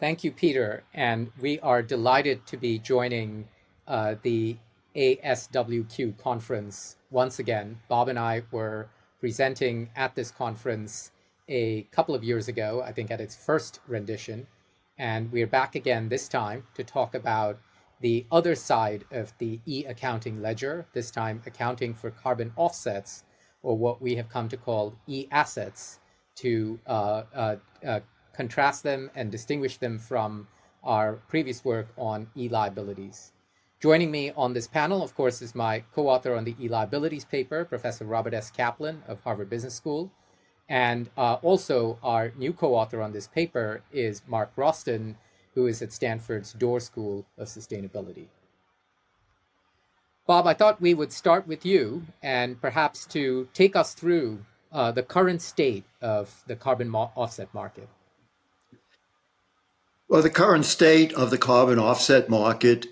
Thank you, Peter. And we are delighted to be joining the ASWQ conference once again. Bob and I were presenting at this conference a couple of years ago, I think at its first rendition. And we're back again this time to talk about the other side of the e-accounting ledger, this time accounting for carbon offsets, or what we have come to call e-assets, to contrast them and distinguish them from our previous work on e-liabilities. Joining me on this panel, of course, is my co-author on the e-liabilities paper, Professor Robert S. Kaplan of Harvard Business School. And also our new co-author on this paper is Mark Roston, who is at Stanford's Doerr School of Sustainability. Bob, I thought we would start with you and perhaps to take us through the current state of the carbon offset market. Well, the current state of the carbon offset market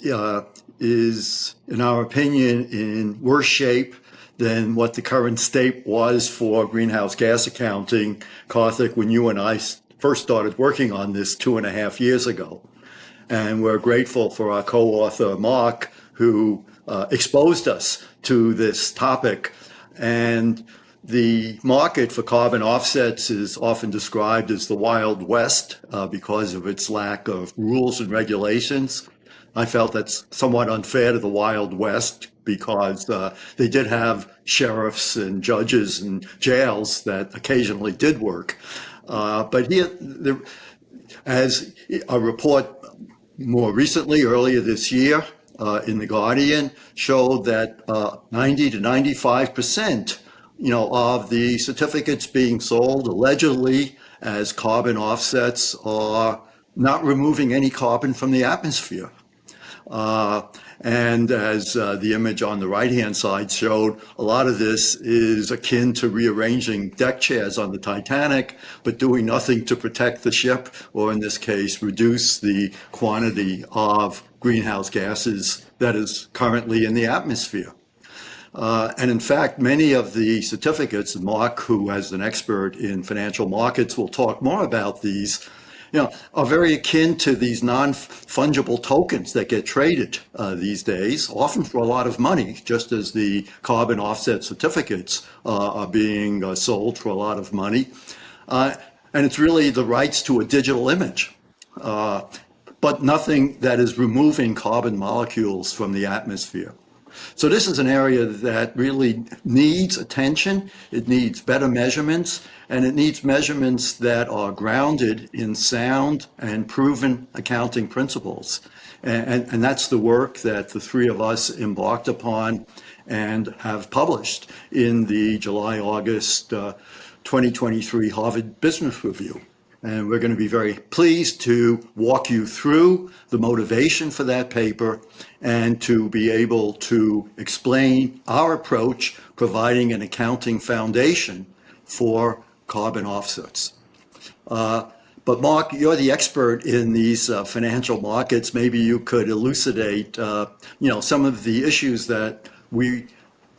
is, in our opinion, in worse shape than what the current state was for greenhouse gas accounting, Karthik, when you and I first started working on this 2.5 years ago. And we're grateful for our co-author, Mark, who exposed us to this topic. And the market for carbon offsets is often described as the Wild West because of its lack of rules and regulations. I felt that's somewhat unfair to the Wild West because they did have sheriffs and judges and jails that occasionally did work. But here, as a report more recently, earlier this year, in The Guardian, showed that 90 to 95% of the certificates being sold allegedly as carbon offsets are not removing any carbon from the atmosphere. And as the image on the right-hand side showed, a lot of this is akin to rearranging deck chairs on the Titanic, but doing nothing to protect the ship, or in this case, reduce the quantity of greenhouse gases that is currently in the atmosphere. And in fact, many of the certificates, Mark, who as an expert in financial markets, will talk more about these, are very akin to these non-fungible tokens that get traded these days, often for a lot of money, just as the carbon offset certificates are being sold for a lot of money. And it's really the rights to a digital image, but nothing that is removing carbon molecules from the atmosphere. So this is an area that really needs attention. It needs better measurements, and it needs measurements that are grounded in sound and proven accounting principles. And that's the work that the three of us embarked upon and have published in the July-August 2023 Harvard Business Review. And we're going to be very pleased to walk you through the motivation for that paper and to be able to explain our approach, providing an accounting foundation for carbon offsets. But Mark, you're the expert in these financial markets. Maybe you could elucidate, some of the issues that we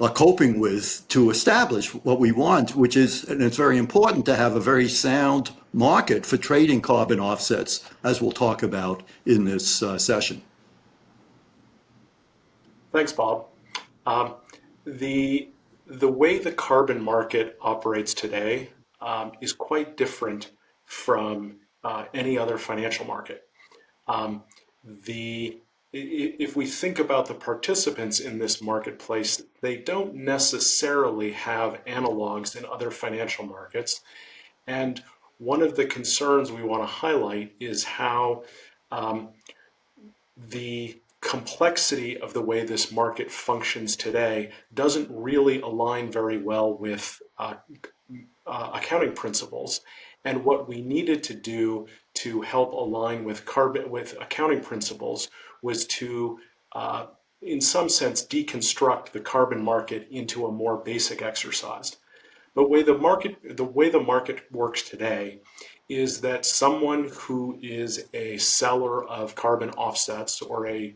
are coping with to establish what we want, which is, and it's very important to have a very sound market for trading carbon offsets, as we'll talk about in this session. Thanks, Bob. The way the carbon market operates today is quite different from any other financial market. If we think about the participants in this marketplace, they don't necessarily have analogs in other financial markets. And one of the concerns we want to highlight is how the complexity of the way this market functions today doesn't really align very well with accounting principles. And what we needed to do to help align with accounting principles was to, in some sense, deconstruct the carbon market into a more basic exercise. But the way the market works today is that someone who is a seller of carbon offsets or a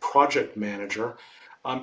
project manager,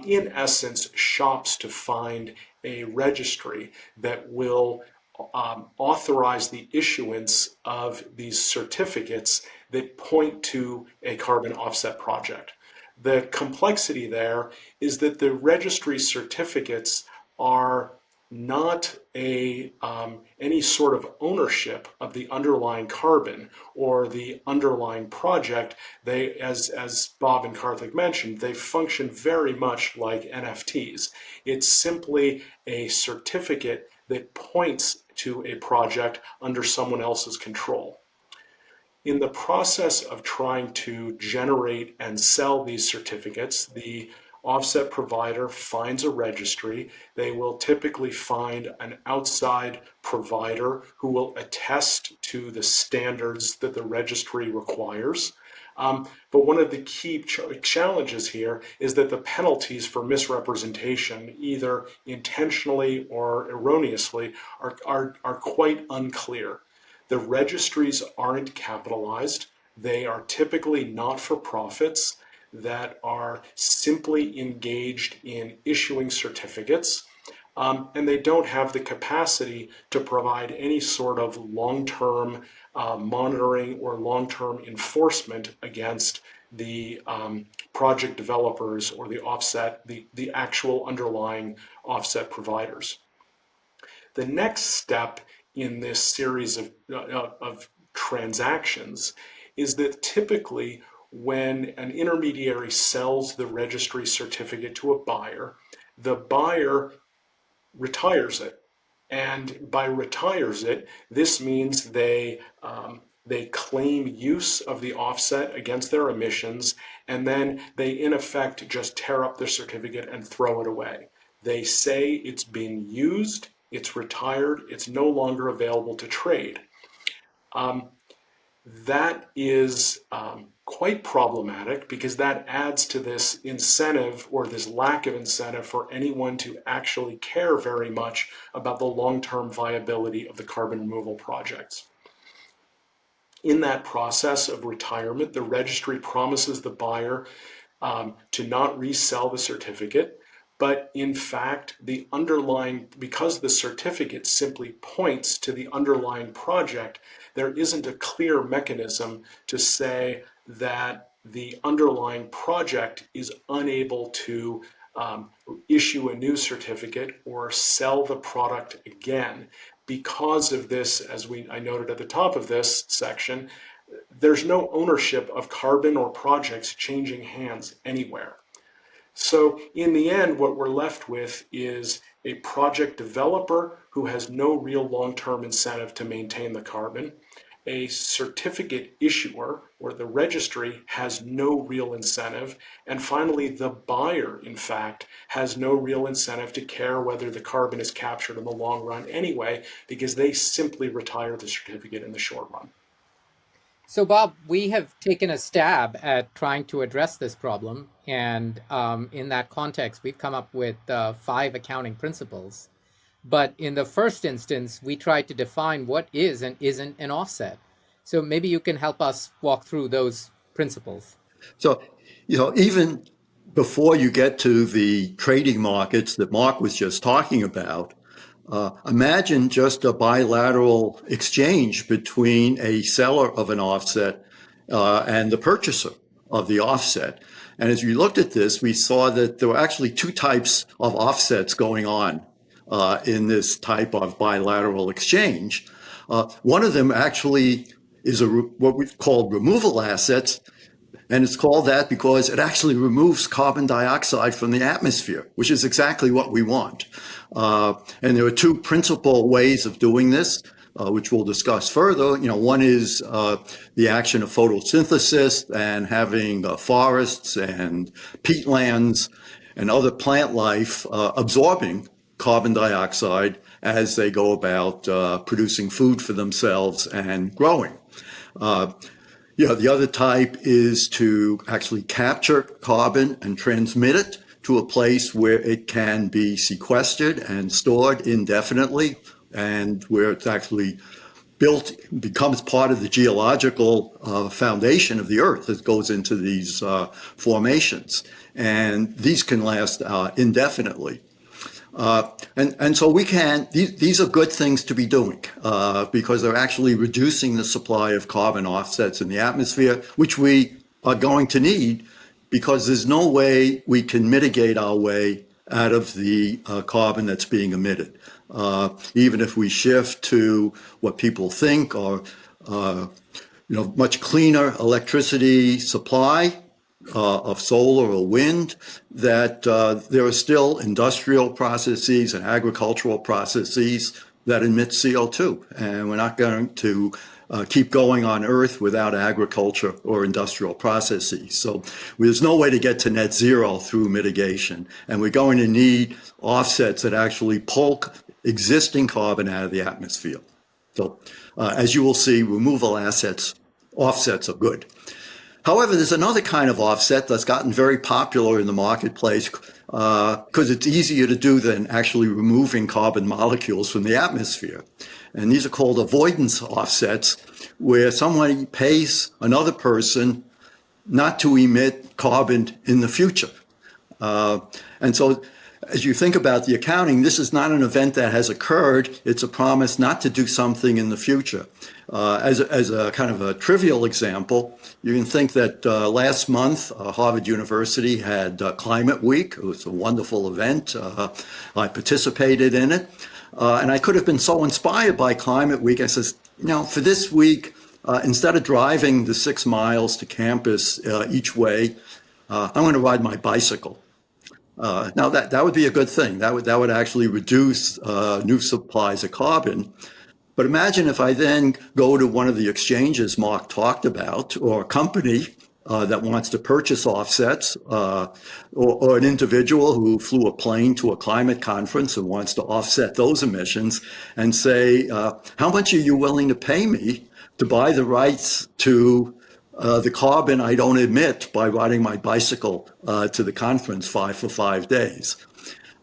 in essence, shops to find a registry that will authorize the issuance of these certificates that point to a carbon offset project. The complexity there is that the registry certificates are not any sort of ownership of the underlying carbon or the underlying project. They, as Bob and Karthik mentioned, they function very much like NFTs. It's simply a certificate that points to a project under someone else's control. In the process of trying to generate and sell these certificates, the offset provider finds a registry. They will typically find an outside provider who will attest to the standards that the registry requires. But one of the key challenges here is that the penalties for misrepresentation, either intentionally or erroneously, are quite unclear. The registries aren't capitalized. They are typically not-for-profits that are simply engaged in issuing certificates, and they don't have the capacity to provide any sort of long-term monitoring or long-term enforcement against the project developers or the actual underlying offset providers. The next step in this series of transactions is that typically when an intermediary sells the registry certificate to a buyer, the buyer retires it. And by retires it, this means they claim use of the offset against their emissions, and then they in effect just tear up their certificate and throw it away. They say it's been used, it's retired, it's no longer available to trade. That is quite problematic because that adds to this incentive or this lack of incentive for anyone to actually care very much about the long-term viability of the carbon removal projects. In that process of retirement, the registry promises the buyer to not resell the certificate, but in fact, because the certificate simply points to the underlying project, there isn't a clear mechanism to say that the underlying project is unable to issue a new certificate or sell the product again. Because of this, as I noted at the top of this section, there's no ownership of carbon or projects changing hands anywhere. So in the end, what we're left with is a project developer who has no real long-term incentive to maintain the carbon. A certificate issuer, or the registry, has no real incentive. And finally, the buyer, in fact, has no real incentive to care whether the carbon is captured in the long run anyway, because they simply retire the certificate in the short run. So, Bob, we have taken a stab at trying to address this problem. And in that context, we've come up with 5 accounting principles. But in the first instance, we tried to define what is and isn't an offset. So maybe you can help us walk through those principles. So, even before you get to the trading markets that Mark was just talking about, imagine just a bilateral exchange between a seller of an offset and the purchaser of the offset. And as we looked at this, we saw that there were actually 2 types of offsets going on in this type of bilateral exchange. One of them actually is what we've called removal assets. And it's called that because it actually removes carbon dioxide from the atmosphere, which is exactly what we want. And there are 2 principal ways of doing this, which we'll discuss further. One is the action of photosynthesis and having forests and peatlands and other plant life absorbing carbon dioxide as they go about producing food for themselves and growing. The other type is to actually capture carbon and transmit it to a place where it can be sequestered and stored indefinitely, and where it's actually becomes part of the geological foundation of the earth that goes into these formations. And these can last indefinitely. And so these are good things to be doing because they're actually reducing the supply of carbon offsets in the atmosphere, which we are going to need because there's no way we can mitigate our way out of the carbon that's being emitted. Even if we shift to what people think are much cleaner electricity supply, of solar or wind, that there are still industrial processes and agricultural processes that emit CO2. And we're not going to keep going on Earth without agriculture or industrial processes. So there's no way to get to net zero through mitigation. And we're going to need offsets that actually pull existing carbon out of the atmosphere. So as you will see, removal offsets are good. However, there's another kind of offset that's gotten very popular in the marketplace because it's easier to do than actually removing carbon molecules from the atmosphere. And these are called avoidance offsets, where somebody pays another person not to emit carbon in the future. And so as you think about the accounting, this is not an event that has occurred. It's a promise not to do something in the future. As a kind of a trivial example, you can think that last month, Harvard University had Climate Week. It was a wonderful event. I participated in it. And I could have been so inspired by Climate Week. I says, for this week, instead of driving the 6 miles to campus each way, I'm going to ride my bicycle. Now that would be a good thing. That would actually reduce new supplies of carbon. But imagine if I then go to one of the exchanges Mark talked about, or a company that wants to purchase offsets, or an individual who flew a plane to a climate conference and wants to offset those emissions, and say, how much are you willing to pay me to buy the rights to the carbon I don't emit by riding my bicycle to the conference for 5 days?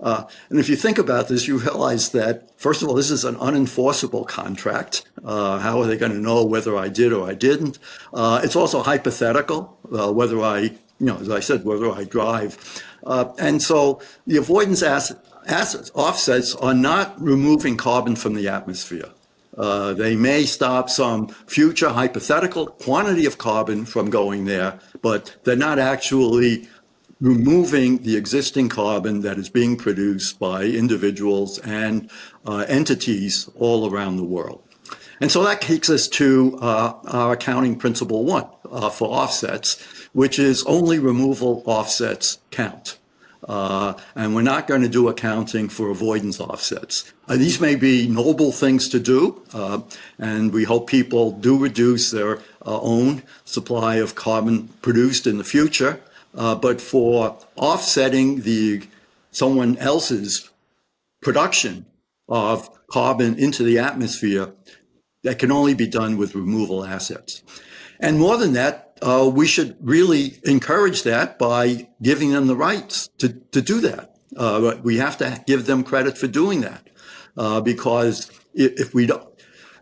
And if you think about this, you realize that, first of all, this is an unenforceable contract. How are they going to know whether I did or I didn't? It's also hypothetical, whether I, as I said, whether I drive. And so the avoidance offsets are not removing carbon from the atmosphere. They may stop some future hypothetical quantity of carbon from going there, but they're not actually removing the existing carbon that is being produced by individuals and entities all around the world. And so that takes us to our accounting principle 1 for offsets, which is only removal offsets count. And we're not going to do accounting for avoidance offsets. These may be noble things to do, and we hope people do reduce their own supply of carbon produced in the future. But for offsetting someone else's production of carbon into the atmosphere, that can only be done with removal assets. And more than that, we should really encourage that by giving them the rights to do that. We have to give them credit for doing that because if we don't,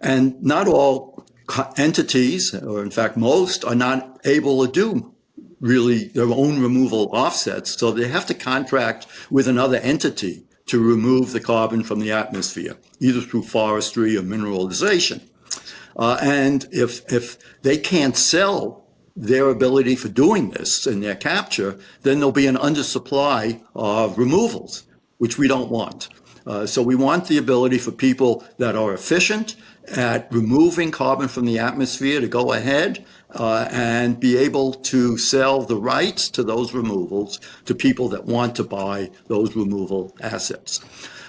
and not all entities, or in fact most, are not able to do really their own removal offsets. So they have to contract with another entity to remove the carbon from the atmosphere, either through forestry or mineralization. And if they can't sell their ability for doing this in their capture, then there'll be an undersupply of removals, which we don't want. So we want the ability for people that are efficient at removing carbon from the atmosphere to go ahead and be able to sell the rights to those removals to people that want to buy those removal assets.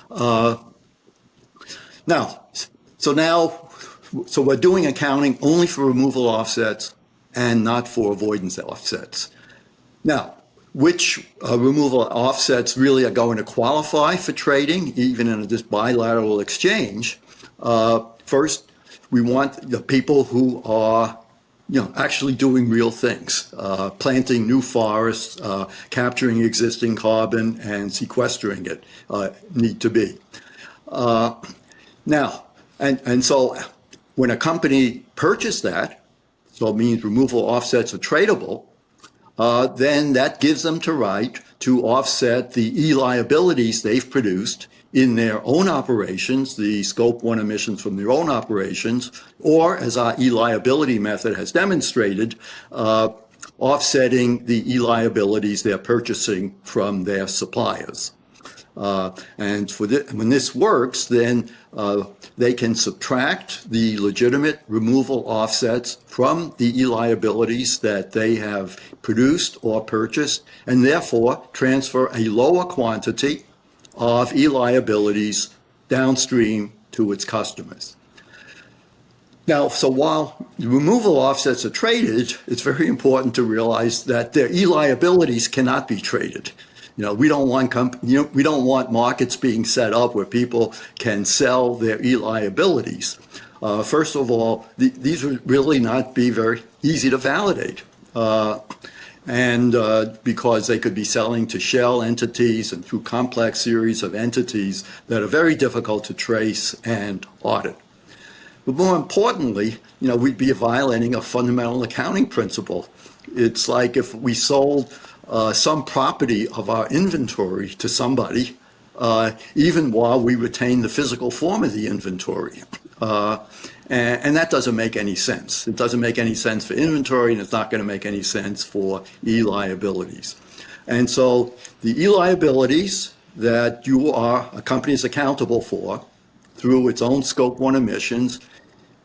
So we're doing accounting only for removal offsets and not for avoidance offsets. Now, which removal offsets really are going to qualify for trading, even in this bilateral exchange? First, we want the people who are actually doing real things, planting new forests, capturing existing carbon and sequestering it need to be. Now, and so when a company purchased that, so it means removal offsets are tradable, then that gives them the right to offset the e-liabilities they've produced in their own operations, the scope 1 emissions from their own operations, or as our e-liability method has demonstrated, offsetting the e-liabilities they're purchasing from their suppliers. And when this works, then they can subtract the legitimate removal offsets from the e-liabilities that they have produced or purchased, and therefore transfer a lower quantity of e-liabilities downstream to its customers. Now, so while removal offsets are traded, it's very important to realize that their e-liabilities cannot be traded. We don't want markets being set up where people can sell their e-liabilities. First of all, these would really not be very easy to validate. And because they could be selling to shell entities and through complex series of entities that are very difficult to trace and audit. But more importantly, we'd be violating a fundamental accounting principle. It's like if we sold some property of our inventory to somebody, even while we retain the physical form of the inventory. And that doesn't make any sense. It doesn't make any sense for inventory, and it's not going to make any sense for e-liabilities. And so the e-liabilities that a company is accountable for through its own Scope 1 emissions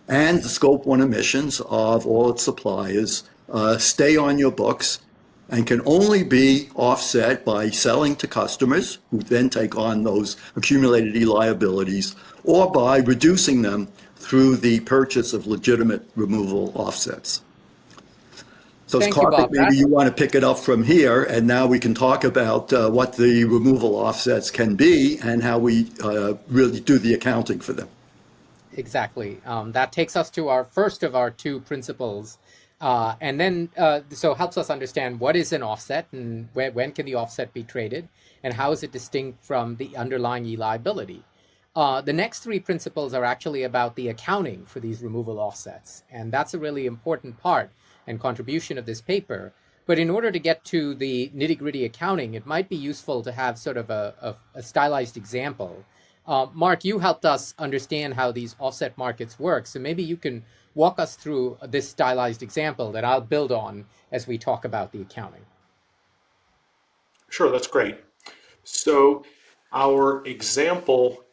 and the Scope 1 emissions of all its suppliers stay on your books and can only be offset by selling to customers who then take on those accumulated e-liabilities, or by reducing them through the purchase of legitimate removal offsets. So Thank you, Karthik, Bob. maybe you want to pick it up from here, and now we can talk about what the removal offsets can be and how we really do the accounting for them. Exactly. That takes us to our first of our two principles. And then, so helps us understand what is an offset and when can the offset be traded and how is it distinct from the underlying e-liability. The next three principles are actually about the accounting for these removal offsets. And that's a really important part and contribution of this paper. But in order to get to the nitty-gritty accounting, it might be useful to have sort of a stylized example. Mark, you helped us understand how these offset markets work. So maybe you can walk us through this stylized example that I'll build on as we talk about the accounting. Sure, that's great. So our example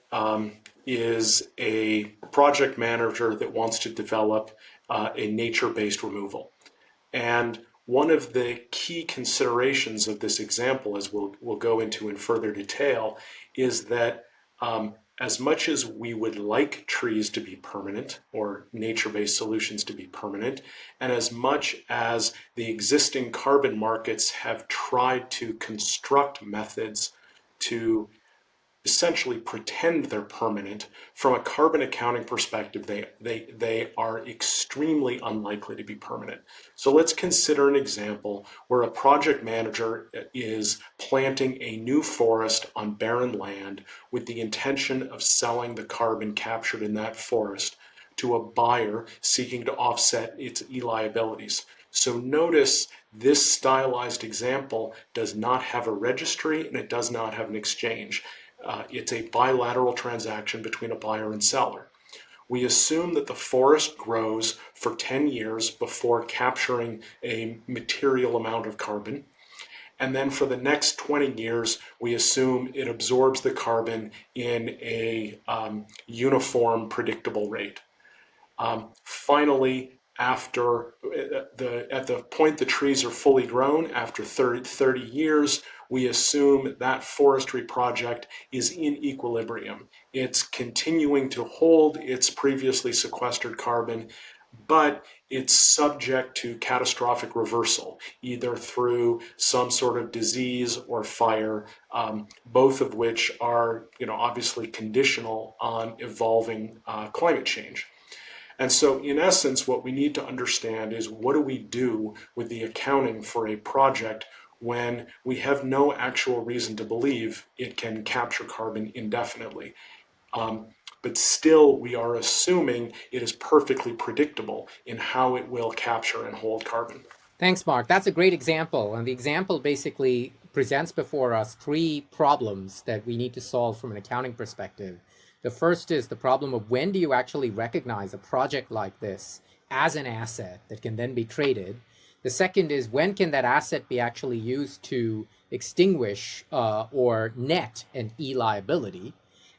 is a project manager that wants to develop a nature-based removal. And one of the key considerations of this example, as we'll go into in further detail, is that as much as we would like trees to be permanent or nature-based solutions to be permanent, and as much as the existing carbon markets have tried to construct methods to essentially pretend they're permanent, from a carbon accounting perspective, they are extremely unlikely to be permanent. So let's consider an example where a project manager is planting a new forest on barren land with the intention of selling the carbon captured in that forest to a buyer seeking to offset its e-liabilities. So notice this stylized example does not have a registry and it does not have an exchange. It's a bilateral transaction between a buyer and seller. We assume that the forest grows for 10 years before capturing a material amount of carbon. And then for the next 20 years, we assume it absorbs the carbon in a uniform, predictable rate. Finally, at the point the trees are fully grown, after 30 years, we assume that forestry project is in equilibrium. It's continuing to hold its previously sequestered carbon, but it's subject to catastrophic reversal, either through some sort of disease or fire, both of which are, obviously conditional on evolving climate change. And so in essence, what we need to understand is, what do we do with the accounting for a project when we have no actual reason to believe it can capture carbon indefinitely? But still, we are assuming it is perfectly predictable in how it will capture and hold carbon. Thanks, Mark. That's a great example. And the example basically presents before us three problems that we need to solve from an accounting perspective. The first is the problem of when do you actually recognize a project like this as an asset that can then be traded? The second is when can that asset be actually used to extinguish or net an E-liability?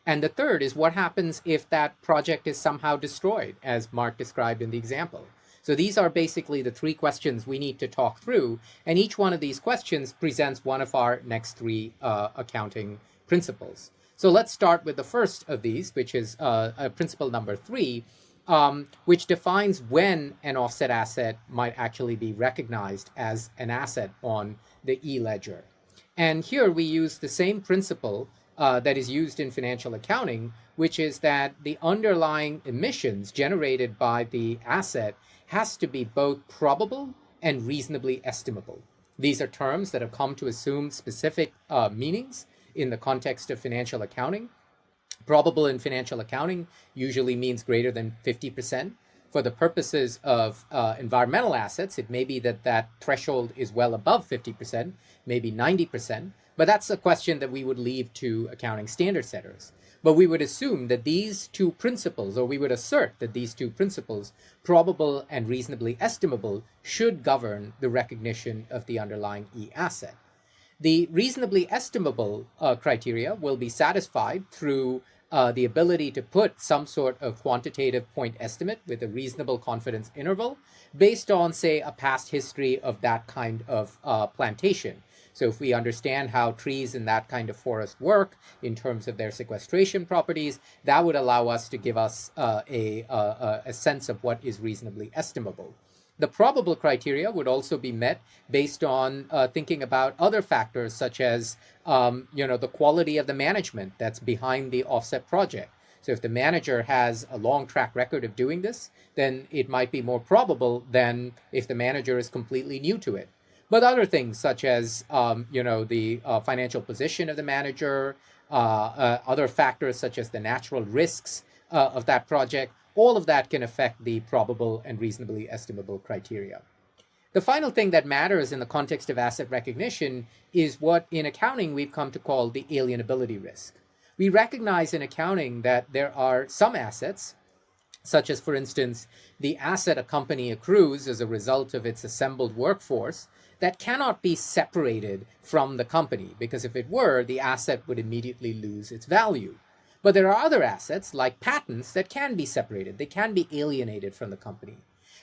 And the third is what happens if that project is somehow destroyed, as Mark described in the example. So these are basically the three questions we need to talk through, and each one of these questions presents one of our next three accounting principles. So let's start with the first of these, which is principle number 3, which defines when an offset asset might actually be recognized as an asset on the e-ledger. And here we use the same principle that is used in financial accounting, which is that the underlying emissions generated by the asset has to be both probable and reasonably estimable. These are terms that have come to assume specific meanings in the context of financial accounting. Probable in financial accounting usually means greater than 50%. For the purposes of environmental assets, it may be that that threshold is well above 50%, maybe 90%, but that's a question that we would leave to accounting standard setters. But we would assume that these two principles, or we would assert that these two principles, probable and reasonably estimable, should govern the recognition of the underlying e-asset. The reasonably estimable criteria will be satisfied through the ability to put some sort of quantitative point estimate with a reasonable confidence interval based on, say, a past history of that kind of plantation. So if we understand how trees in that kind of forest work in terms of their sequestration properties, that would allow us to give us a sense of what is reasonably estimable. The probable criteria would also be met based on thinking about other factors such as the quality of the management that's behind the offset project. So if the manager has a long track record of doing this, then it might be more probable than if the manager is completely new to it. But other things such as the financial position of the manager, other factors such as the natural risks of that project, all of that can affect the probable and reasonably estimable criteria. The final thing that matters in the context of asset recognition is what in accounting we've come to call the alienability risk. We recognize in accounting that there are some assets, such as, for instance, the asset a company accrues as a result of its assembled workforce, that cannot be separated from the company, because if it were, the asset would immediately lose its value. But there are other assets, like patents, that can be separated. They can be alienated from the company.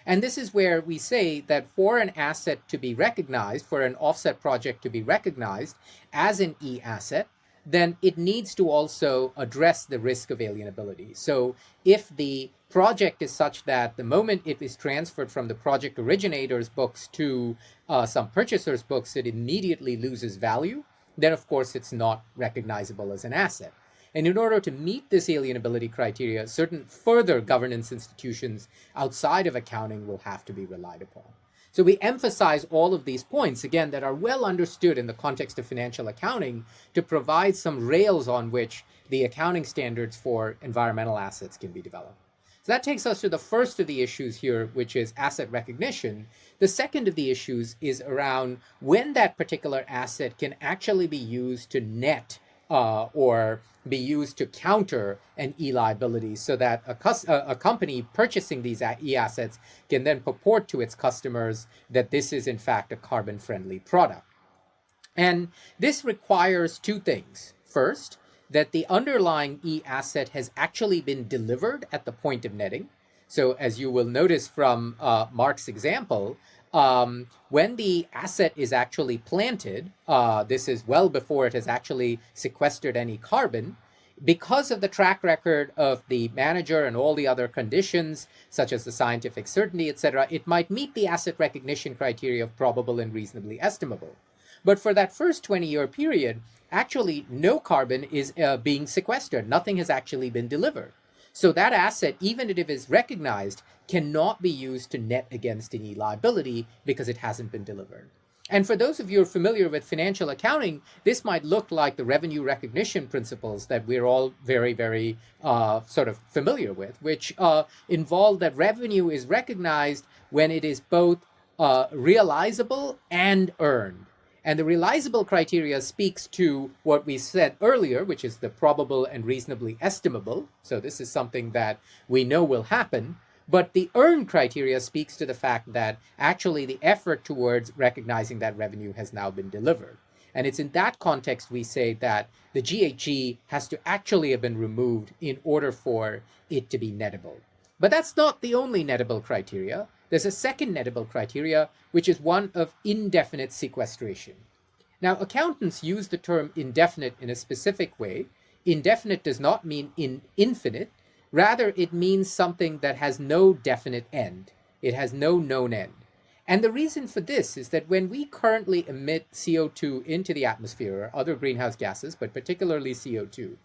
And this is where we say that for an asset to be recognized, for an offset project to be recognized as an e-asset, then it needs to also address the risk of alienability. So if the project is such that the moment it is transferred from the project originator's books to some purchaser's books, it immediately loses value, then of course it's not recognizable as an asset. And in order to meet this alienability criteria, certain further governance institutions outside of accounting will have to be relied upon. So we emphasize all of these points, again, that are well understood in the context of financial accounting to provide some rails on which the accounting standards for environmental assets can be developed. So that takes us to the first of the issues here, which is asset recognition. The second of the issues is around when that particular asset can actually be used to net or be used to counter an e-liability so that a company purchasing these e-assets can then purport to its customers that this is in fact a carbon-friendly product. And this requires two things. First, that the underlying e-asset has actually been delivered at the point of netting. So as you will notice from Mark's example, when the asset is actually planted, this is well before it has actually sequestered any carbon, because of the track record of the manager and all the other conditions, such as the scientific certainty, etc., it might meet the asset recognition criteria of probable and reasonably estimable. But for that first 20-year period, actually no carbon is being sequestered. Nothing has actually been delivered. So that asset, even if it is recognized, cannot be used to net against any liability because it hasn't been delivered. And for those of you who are familiar with financial accounting, this might look like the revenue recognition principles that we're all very, very sort of familiar with, which involve that revenue is recognized when it is both realizable and earned. And the realizable criteria speaks to what we said earlier, which is the probable and reasonably estimable. So this is something that we know will happen. But the earned criteria speaks to the fact that actually the effort towards recognizing that revenue has now been delivered. And it's in that context we say that the GHG has to actually have been removed in order for it to be nettable. But that's not the only nettable criteria. There's a second nettable criteria, which is one of indefinite sequestration. Now, accountants use the term indefinite in a specific way. Indefinite does not mean infinite. Rather, it means something that has no definite end. It has no known end. And the reason for this is that when we currently emit CO2 into the atmosphere, or other greenhouse gases, but particularly CO2,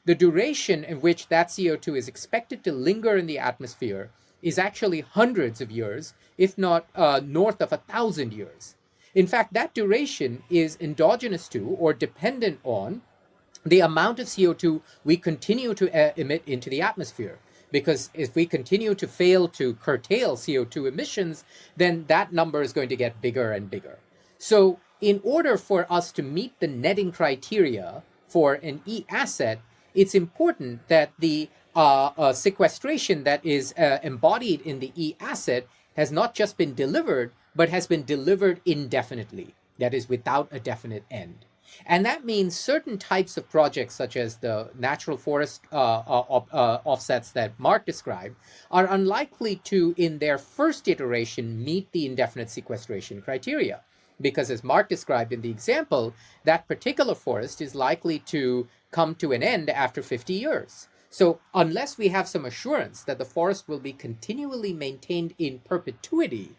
the duration in which that CO2 is expected to linger in the atmosphere is actually hundreds of years, if not north of 1,000 years. In fact, that duration is endogenous to or dependent on the amount of CO2 we continue to emit into the atmosphere. Because if we continue to fail to curtail CO2 emissions, then that number is going to get bigger and bigger. So in order for us to meet the netting criteria for an E-asset, it's important that the sequestration that is embodied in the E-asset has not just been delivered, but has been delivered indefinitely, that is, without a definite end. And that means certain types of projects, such as the natural forest offsets that Mark described, are unlikely to, in their first iteration, meet the indefinite sequestration criteria. Because as Mark described in the example, that particular forest is likely to come to an end after 50 years. So unless we have some assurance that the forest will be continually maintained in perpetuity,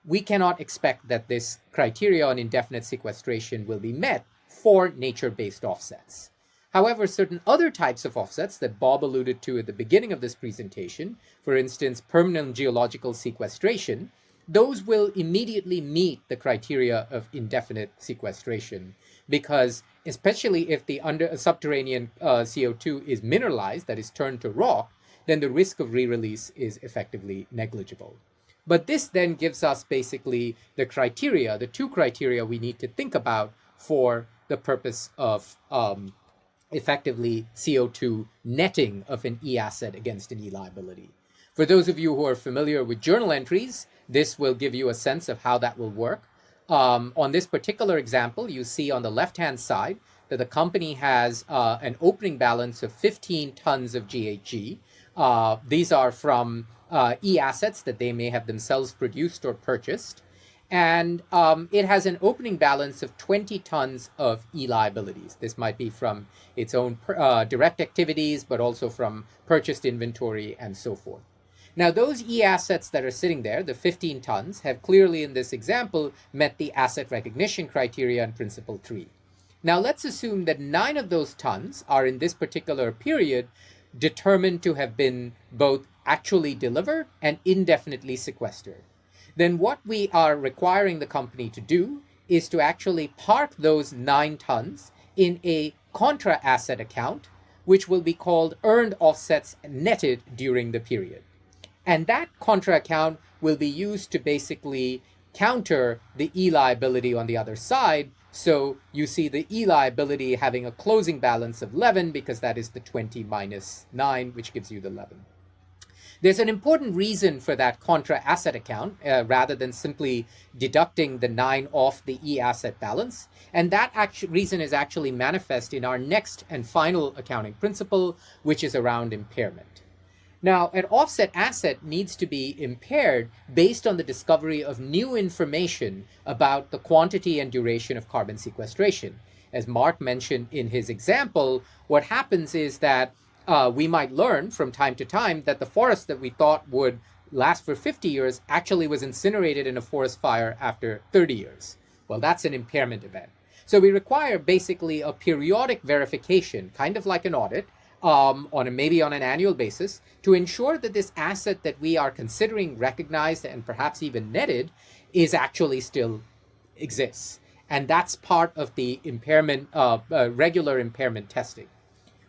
we cannot expect that this criteria on indefinite sequestration will be met for nature-based offsets. However, certain other types of offsets that Bob alluded to at the beginning of this presentation, for instance, permanent geological sequestration, those will immediately meet the criteria of indefinite sequestration, because especially if the subterranean CO2 is mineralized, that is turned to rock, then the risk of re-release is effectively negligible. But this then gives us basically the criteria, the two criteria we need to think about for the purpose of effectively CO2 netting of an E-asset against an E-liability. For those of you who are familiar with journal entries, this will give you a sense of how that will work. On this particular example, you see on the left-hand side that the company has an opening balance of 15 tons of GHG. These are from E-assets that they may have themselves produced or purchased. And it has an opening balance of 20 tons of E-liabilities. This might be from its own direct activities, but also from purchased inventory and so forth. Now, those E-assets that are sitting there, the 15 tons, have clearly in this example met the asset recognition criteria in Principle 3. Now, let's assume that 9 of those tons are in this particular period determined to have been both actually delivered and indefinitely sequestered. Then what we are requiring the company to do is to actually park those 9 tons in a contra asset account, which will be called earned offsets netted during the period. And that contra account will be used to basically counter the E-liability on the other side. So you see the E-liability having a closing balance of 11 because that is the 20 minus 9, which gives you the 11. There's an important reason for that contra asset account rather than simply deducting the 9 off the E-asset balance. And that reason is actually manifest in our next and final accounting principle, which is around impairment. Now, an offset asset needs to be impaired based on the discovery of new information about the quantity and duration of carbon sequestration. As Mark mentioned in his example, what happens is that we might learn from time to time that the forest that we thought would last for 50 years actually was incinerated in a forest fire after 30 years. Well, that's an impairment event. So we require basically a periodic verification, kind of like an audit, maybe on an annual basis, to ensure that this asset that we are considering recognized and perhaps even netted is actually still exists. And that's part of the impairment, regular impairment testing.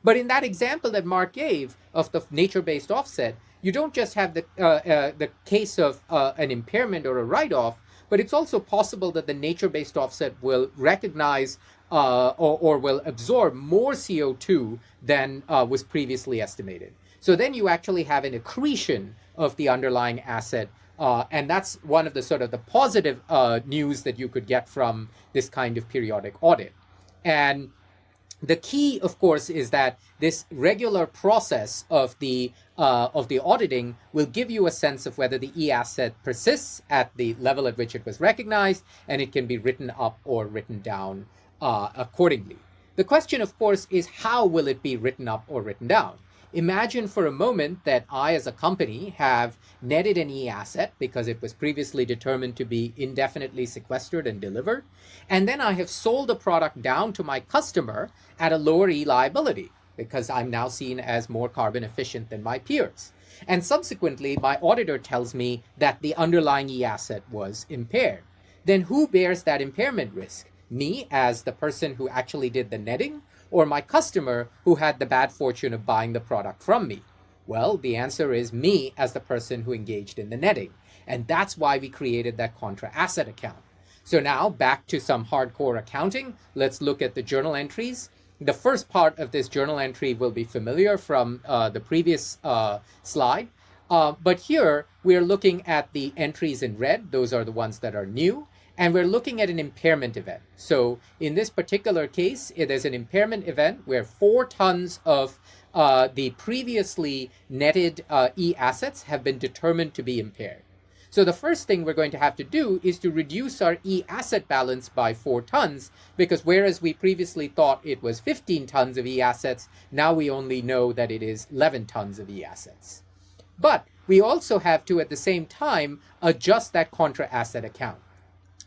But in that example that Mark gave of the nature-based offset, you don't just have the case of an impairment or a write-off, but it's also possible that the nature-based offset will recognize or will absorb more CO2 than was previously estimated. So then you actually have an accretion of the underlying asset. And that's one of the sort of the positive news that you could get from this kind of periodic audit. And the key, of course, is that this regular process of the auditing will give you a sense of whether the e-asset persists at the level at which it was recognized, and it can be written up or written down accordingly. The question, of course, is how will it be written up or written down? Imagine for a moment that I, as a company, have netted an e-asset because it was previously determined to be indefinitely sequestered and delivered, and then I have sold a product down to my customer at a lower e-liability because I'm now seen as more carbon efficient than my peers. And subsequently, my auditor tells me that the underlying e-asset was impaired. Then who bears that impairment risk? Me, as the person who actually did the netting, or my customer who had the bad fortune of buying the product from me? Well, the answer is me, as the person who engaged in the netting. And that's why we created that contra asset account. So now back to some hardcore accounting. Let's look at the journal entries. The first part of this journal entry will be familiar from the previous slide. But here we're looking at the entries in red. Those are the ones that are new. And we're looking at an impairment event. So in this particular case, there's an impairment event where 4 tons of the previously netted e-assets have been determined to be impaired. So the first thing we're going to have to do is to reduce our e-asset balance by 4 tons, because whereas we previously thought it was 15 tons of e-assets, now we only know that it is 11 tons of e-assets. But we also have to, at the same time, adjust that contra asset account.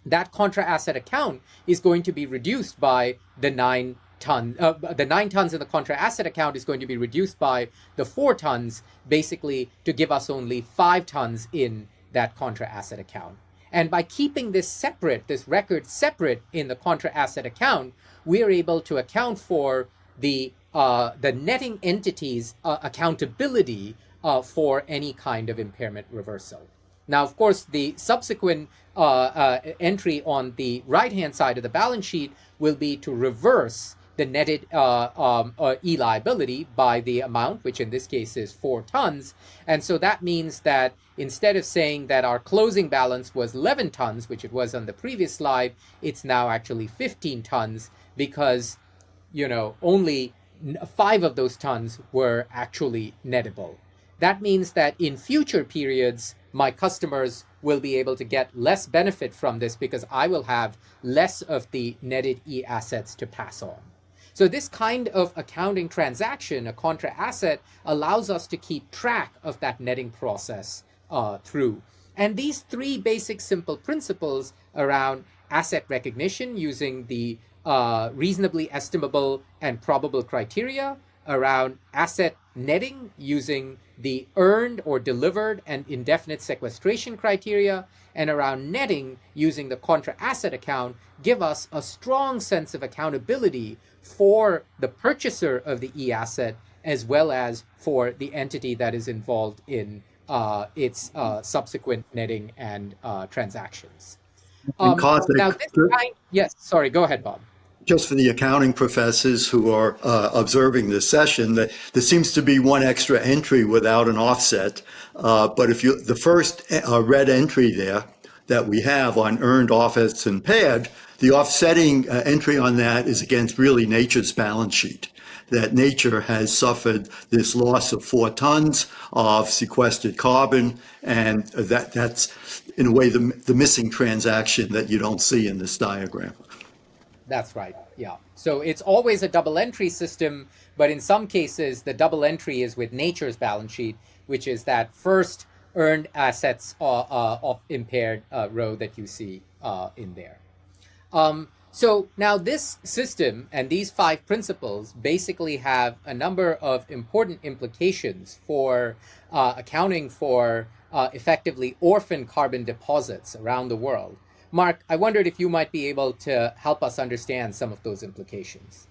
That contra asset account is going to be reduced by the 9 tons. The 9 tons in the contra asset account is going to be reduced by the 4 tons, basically to give us only 5 tons in that contra asset account. And by keeping this separate, this record separate in the contra asset account, we are able to account for the netting entity's accountability for any kind of impairment reversal. Now, of course, the subsequent entry on the right-hand side of the balance sheet will be to reverse the netted e-liability by the amount, which in this case is 4 tons. And so that means that instead of saying that our closing balance was 11 tons, which it was on the previous slide, it's now actually 15 tons because, only 5 of those tons were actually nettable. That means that in future periods, my customers will be able to get less benefit from this because I will have less of the netted e-assets to pass on. So this kind of accounting transaction, a contra asset, allows us to keep track of that netting process through. And these 3 basic simple principles around asset recognition using the reasonably estimable and probable criteria, around asset netting using the earned or delivered and indefinite sequestration criteria, and around netting using the contra asset account, give us a strong sense of accountability for the purchaser of the e-asset as well as for the entity that is involved in its subsequent netting and transactions. And Now, Karthik, this kind, yes, sorry, go ahead, Bob. just for the accounting professors who are observing this session, that there seems to be one extra entry without an offset. But if you, the first red entry there that we have on earned offsets and paired, the offsetting entry on that is against really nature's balance sheet. That nature has suffered this loss of 4 tons of sequestered carbon, and that's in a way the missing transaction that you don't see in this diagram. That's right. Yeah. So it's always a double entry system, but in some cases, the double entry is with nature's balance sheet, which is that first earned assets of impaired row that you see in there. So now this system and these 5 principles basically have a number of important implications for accounting for effectively orphan carbon deposits around the world. Mark, I wondered if you might be able to help us understand some of those implications.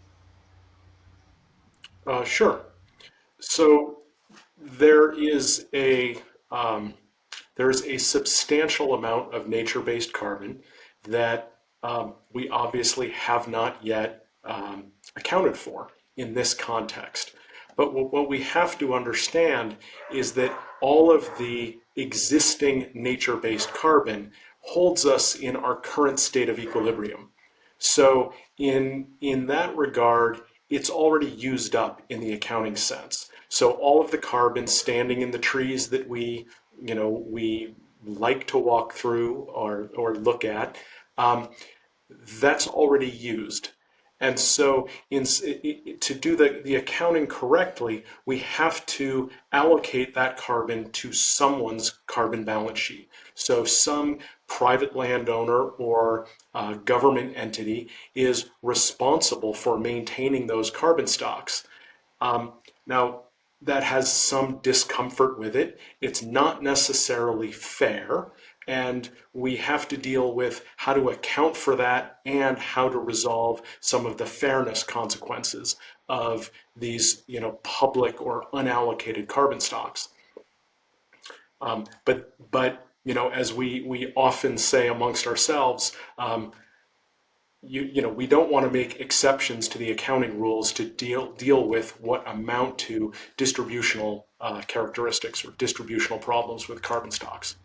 Sure. So there is a there is a substantial amount of nature-based carbon that we obviously have not yet accounted for in this context. But what we have to understand is that all of the existing nature-based carbon holds us in our current state of equilibrium. So in that regard, it's already used up in the accounting sense. So all of the carbon standing in the trees that we like to walk through or look at, that's already used. And so to do the accounting correctly, we have to allocate that carbon to someone's carbon balance sheet. So some private landowner or government entity is responsible for maintaining those carbon stocks. Now, that has some discomfort with it. It's not necessarily fair, and we have to deal with how to account for that and how to resolve some of the fairness consequences of these, public or unallocated carbon stocks. But as we often say amongst ourselves, we don't want to make exceptions to the accounting rules to deal with what amount to distributional characteristics or distributional problems with carbon stocks.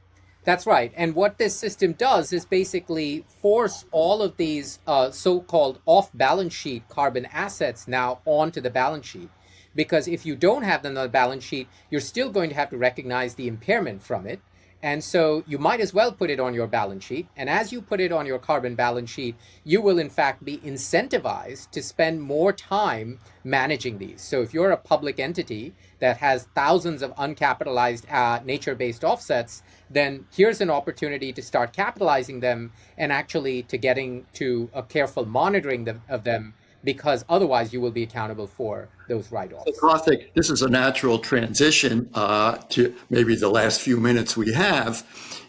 That's right. And what this system does is basically force all of these so-called off-balance sheet carbon assets now onto the balance sheet. Because if you don't have them on the balance sheet, you're still going to have to recognize the impairment from it. And so you might as well put it on your balance sheet. And as you put it on your carbon balance sheet, you will in fact be incentivized to spend more time managing these. So if you're a public entity that has thousands of uncapitalized nature-based offsets, then here's an opportunity to start capitalizing them and actually to getting to a careful monitoring of them, because otherwise you will be accountable for those write-offs. So, Karthik, this is a natural transition to maybe the last few minutes we have,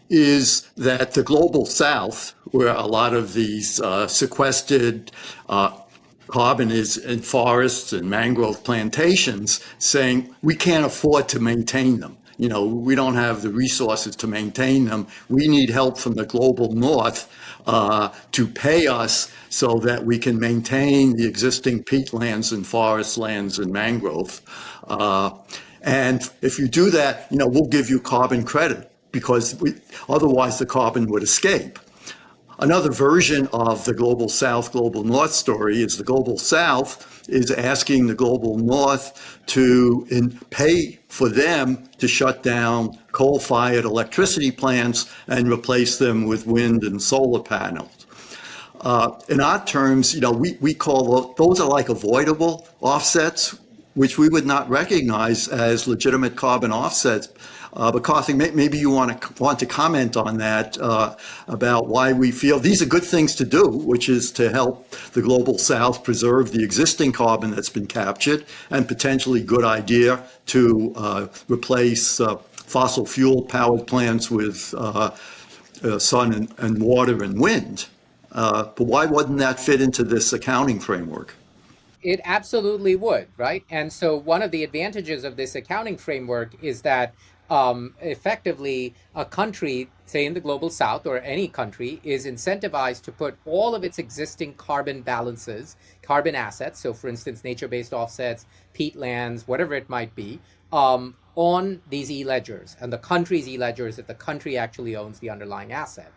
is that the global south, where a lot of these sequestered carbon is in forests and mangrove plantations, saying we can't afford to maintain them. We don't have the resources to maintain them. We need help from the global north to pay us so that we can maintain the existing peatlands and forest lands and mangrove. And if you do that, we'll give you carbon credit because otherwise the carbon would escape. Another version of the Global South, Global North story is the Global South is asking the Global North to pay for them to shut down coal-fired electricity plants and replace them with wind and solar panels. In our terms, we call those are like avoidable offsets, which we would not recognize as legitimate carbon offsets. But Karthik, maybe you want to comment on that about why we feel these are good things to do, which is to help the Global South preserve the existing carbon that's been captured, and potentially good idea to replace fossil fuel powered plants with sun and water and wind. But why wouldn't that fit into this accounting framework? It absolutely would, right? And so one of the advantages of this accounting framework is that effectively a country, say in the global south or any country, is incentivized to put all of its existing carbon balances, carbon assets, so for instance, nature-based offsets, peatlands, whatever it might be, on these e-ledgers, and the country's e-ledgers if the country actually owns the underlying asset.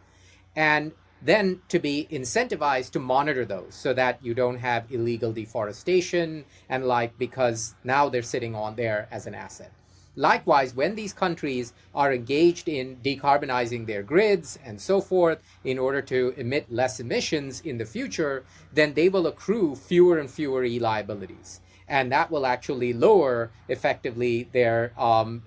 And then to be incentivized to monitor those so that you don't have illegal deforestation and because now they're sitting on there as an asset. Likewise, when these countries are engaged in decarbonizing their grids and so forth in order to emit less emissions in the future, then they will accrue fewer and fewer e-liabilities. And that will actually lower effectively their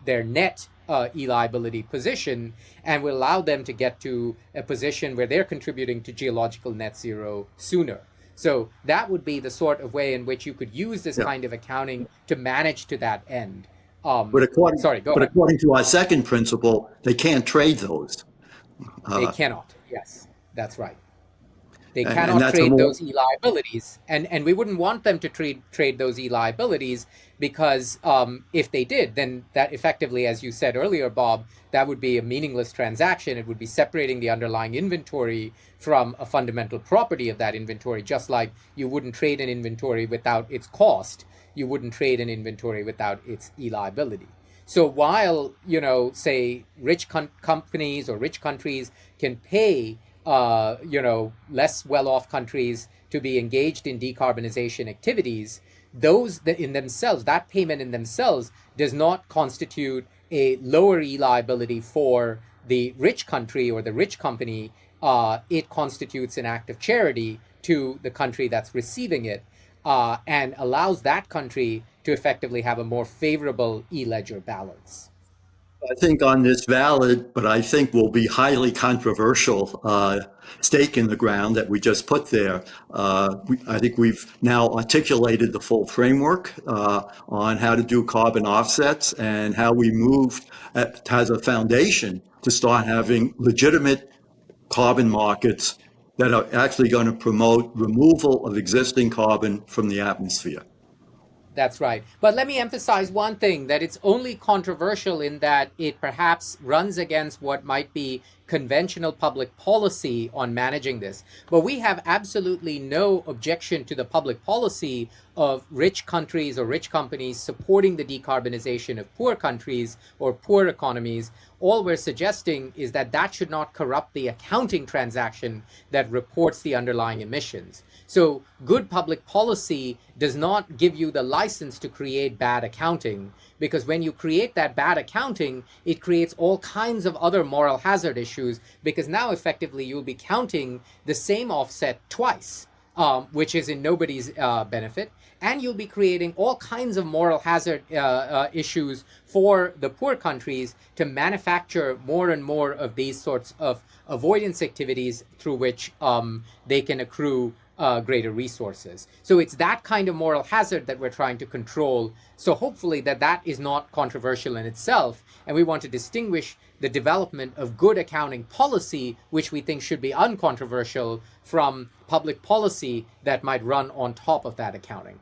net e-liability position and will allow them to get to a position where they're contributing to geological net zero sooner. So that would be the sort of way in which you could use this kind of accounting to manage to that end. But according to our second principle, they can't trade those. They cannot. Yes, that's right. They And cannot that's a trade more those e-liabilities, and we wouldn't want them to trade those e-liabilities because if they did, then that effectively, as you said earlier, Bob, that would be a meaningless transaction. It would be separating the underlying inventory from a fundamental property of that inventory, just like you wouldn't trade an inventory without its cost. You wouldn't trade an inventory without its e-liability. So while, say rich companies or rich countries can pay, less well-off countries to be engaged in decarbonization activities, those that in themselves, that payment in themselves does not constitute a lower e-liability for the rich country or the rich company. It constitutes an act of charity to the country that's receiving it, and allows that country to effectively have a more favorable e-ledger balance. I think on this valid, but I think will be highly controversial stake in the ground that we just put there. I think we've now articulated the full framework on how to do carbon offsets and how we moved as a foundation to start having legitimate carbon markets that are actually going to promote removal of existing carbon from the atmosphere. That's right. But let me emphasize one thing, that it's only controversial in that it perhaps runs against what might be conventional public policy on managing this. But we have absolutely no objection to the public policy of rich countries or rich companies supporting the decarbonization of poor countries or poor economies. All we're suggesting is that that should not corrupt the accounting transaction that reports the underlying emissions. So good public policy does not give you the license to create bad accounting, because when you create that bad accounting, it creates all kinds of other moral hazard issues, because now effectively you'll be counting the same offset twice, which is in nobody's benefit. And you'll be creating all kinds of moral hazard issues for the poor countries to manufacture more and more of these sorts of avoidance activities through which they can accrue greater resources. So it's that kind of moral hazard that we're trying to control. So hopefully that is not controversial in itself. And we want to distinguish the development of good accounting policy, which we think should be uncontroversial, from public policy that might run on top of that accounting.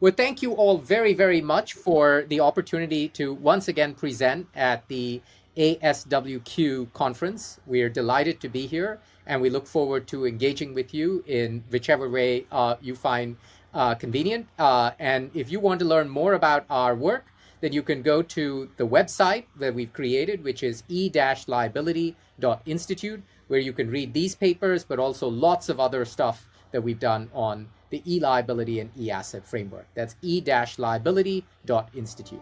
Well, thank you all very, very much for the opportunity to once again present at the ASWQ conference. We are delighted to be here, and we look forward to engaging with you in whichever way you find convenient. And if you want to learn more about our work, then you can go to the website that we've created, which is E-liability Institute, where you can read these papers, but also lots of other stuff that we've done on the e-liability and e-asset framework. That's E-liability Institute.